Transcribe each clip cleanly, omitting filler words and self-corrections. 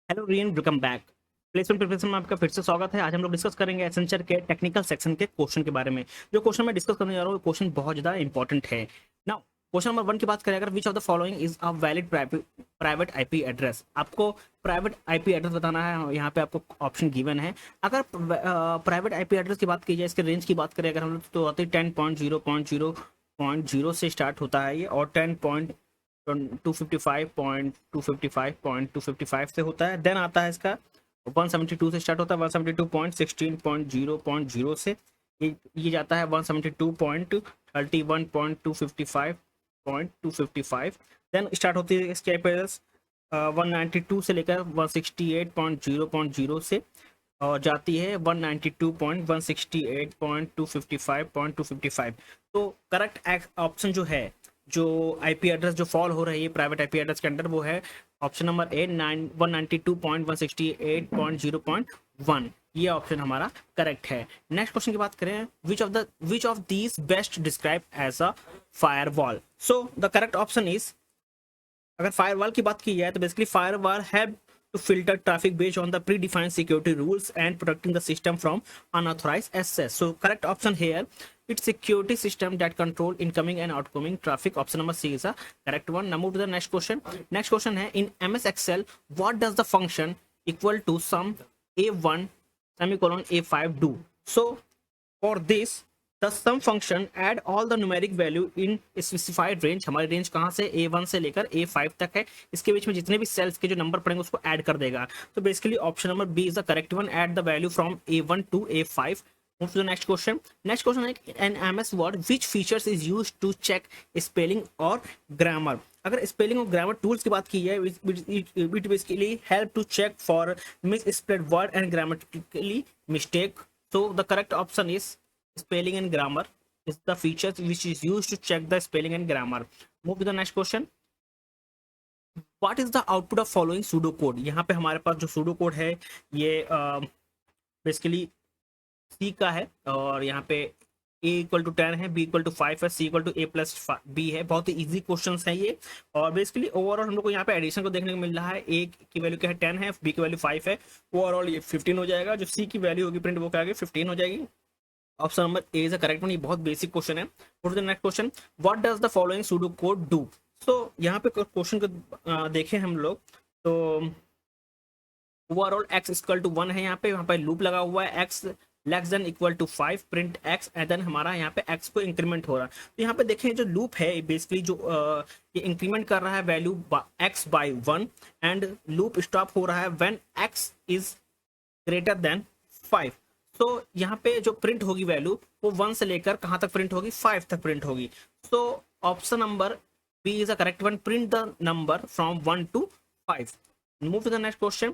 Hello rayon, welcome back. Placement preparation में आपका फिर से स्वागत है। आज हम लोग डिस्कस करेंगे एसेंचर के टेक्निकल सेक्शन के क्वेश्चन के बारे में। जो क्वेश्चन मैं डिस्कस करने जा रहा हूँ वो क्वेश्चन बहुत ज़्यादा इंपॉर्टेंट है। नाउ क्वेश्चन नंबर 1 की बात करें, अगर विच of the following is a valid private IP address. आपको प्राइवेट आईपी एड्रेस बताना है। यहाँ पे आपको ऑप्शन गिवन है। अगर प्राइवेट आईपी एड्रेस की बात की जाए, इसके रेंज की बात करें अगर हम लोग, तो आती 10.0.0.0 से स्टार्ट होता है ये, और 255.255.255 से होता है। देन आता है इसका 172 से स्टार्ट होता है, 172.16.0.0 से ये जाता है 172.31.255.255। देन स्टार्ट होती है इसकी आईपीएस 192 से लेकर 168.0.0 से, और जाती है 192.168.255.255। तो करेक्ट ऑप्शन जो है, जो आईपी एड्रेस जो फॉल हो रही है प्राइवेट आईपी एड्रेस के अंडर, वो है ऑप्शन नंबर ए 192.168.0.1। ये ऑप्शन हमारा करेक्ट है। नेक्स्ट क्वेश्चन की बात करें, which of these best describe as a firewall. So the correct option is, अगर फायरवॉल की बात की जाए तो बेसिकली फायरवॉल है to filter traffic based on the predefined security rules and protecting the system from unauthorized access. So correct option here, it's security system that control incoming and outgoing traffic. Option number C is a correct one. Now move to the next question. Next question है, in MS Excel what does the function equal to sum A1 semicolon A5 do? So for this the sum function add all the numeric value in specified range। हमारी range कहाँ से A1 से लेकर A5 तक है। इसके बीच में जितने भी सेल्स के जो नंबर पड़ेंगे उसको ऐड कर देगा। तो basically option number B is the correct one, add the value from A1 to A5। Move to the next question. Next question है, an MS Word which features is used to check spelling और grammar। अगर spelling और grammar tools की बात की जाए, it basically help to check for misspelled word and grammatically mistake. So the correct option is spelling and grammar is the features which is used to check the spelling and grammar. Move to the next question. What is the output of following pseudo code? यहाँ पे हमारे पास जो pseudo code है ये basically C का है, और यहाँ पे A इक्वल टू 10 है, B इक्वल टू 5 है, C equal to A plus B है। बहुत ही इजी क्वेश्चन है ये। और बेसिकली ओवरऑल हम लोग को यहाँ पे एडिशन को देखने को मिल रहा है। A की वैल्यू क्या है 10 है, B की वैल्यू 5 है, ओवरऑल ये 15 हो जाएगा। जो C की वैल्यू होगी प्रिंट वो क्या आएगी 15 हो जाएगी। Option number A is the correct one. ये बहुत बेसिक क्वेश्चन है। For the next question, what does the following pseudo code do. So यहाँ पे क्वेश्चन को देखें हम लोग, तो ओवरऑल x इक्वल टू 1 है, यहाँ पे लूप लगा हुआ है, x less than equal to 5 print x, and then हमारा यहाँ पे x को इंक्रीमेंट हो रहा है। तो यहाँ पे देखें जो लूप है बेसिकली जो ये इंक्रीमेंट कर रहा है value x by 1, and loop stop हो रहा है when x is greater than 5। तो यहाँ पे जो प्रिंट होगी वैल्यू वो 1 से लेकर कहाँ तक प्रिंट होगी 5 तक प्रिंट होगी। So option number B is the correct one, print the number from 1 to 5। Move to the next question,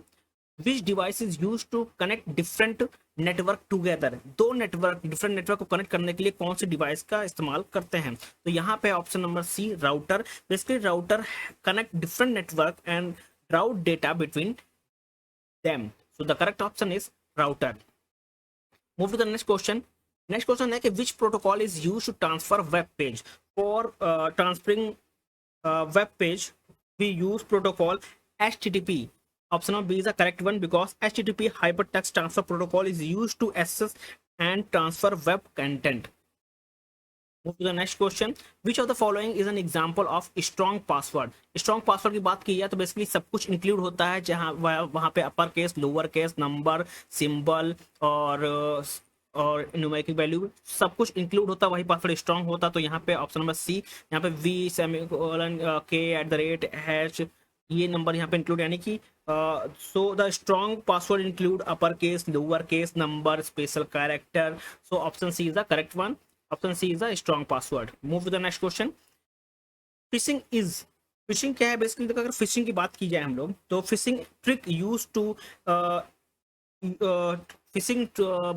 which device is use to connect different network together. दो नेटवर्क डिफरेंट नेटवर्क को connect करने के लिए कौन सी device का इस्तेमाल करते हैं। तो यहाँ पे option number C, router. Basically router connect different network and route data between them. So the correct option is router. Move to the next question. Next question है कि which protocol is used to transfer web page? For transferring web page, we use protocol HTTP. Option of B is the correct one because HTTP hypertext transfer protocol is used to access and transfer web content. Move to the next question. Which of the following is an example of strong password? Strong password की बात की जाए तो basically सब कुछ include होता है, जहाँ वहाँ पे अपर case, lower case, number, symbol और न्यूमेरिक वैल्यू सब कुछ इंक्लूड होता है, वही पासवर्ड स्ट्रॉन्ग होता। तो यहाँ पे ऑप्शन नंबर सी, यहाँ पे वी सेमीकोलन के @ ये नंबर यहाँ पे इंक्लूड, यानी कि so the strong password include upper case, lower case, number, special character. So option C is the correct one. Option C is a strong password. Move to the next question. Phishing क्या है basically. अगर fishing की बात की जाए हम लोग, तो phishing trick use to phishing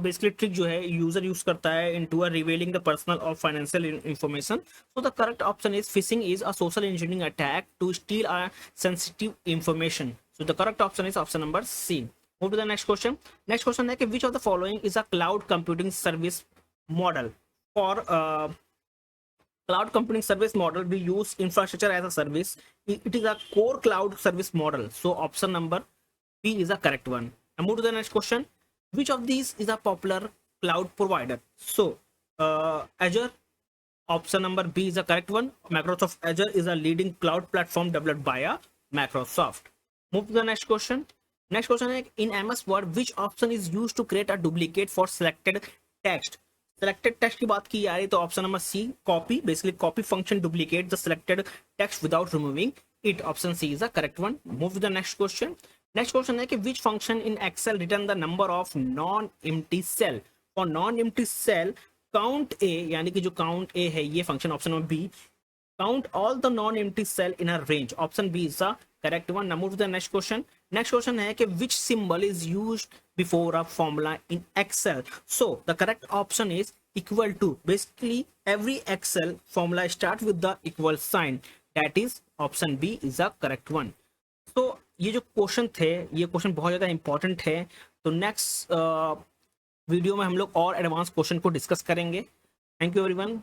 basically trick जो है यूजर यूज करता है इनटू रिवीलिंग द पर्सनल और financial information. So the correct option is phishing is a social engineering attack to steal a sensitive information. So the correct option is option number C. Move to the next question. Next question है कि which of the following is a cloud computing service model. For cloud computing service model, we use infrastructure as a service. It is a core cloud service model. So option number B is the correct one. Now move to the next question. Which of these is a popular cloud provider? So Azure, option number B is the correct one. Microsoft Azure is a leading cloud platform developed by Microsoft. Move to the next question. Next question is, in MS Word, which option is used to create a duplicate for selected text? Selected text की बात की जा रही तो option number C, copy. Basically copy function duplicate the selected text without removing it. Option C is the correct one. Move to the next question. Next question है कि which function in Excel return the number of non empty cell. For non empty cell count A, यानी कि जो count A है ये function option number B. Count all the non-empty cell in a range. Option B is the correct one. Now move to the next question. Next question है कि which symbol is used before a formula in Excel? So the correct option is equal to. Basically every Excel formula start with the equal sign. That is option B is the correct one. So ये जो question थे ये question बहुत ज़्यादा important है. तो next video में हम लोग और एडवांस क्वेश्चन को डिस्कस करेंगे. Thank you everyone.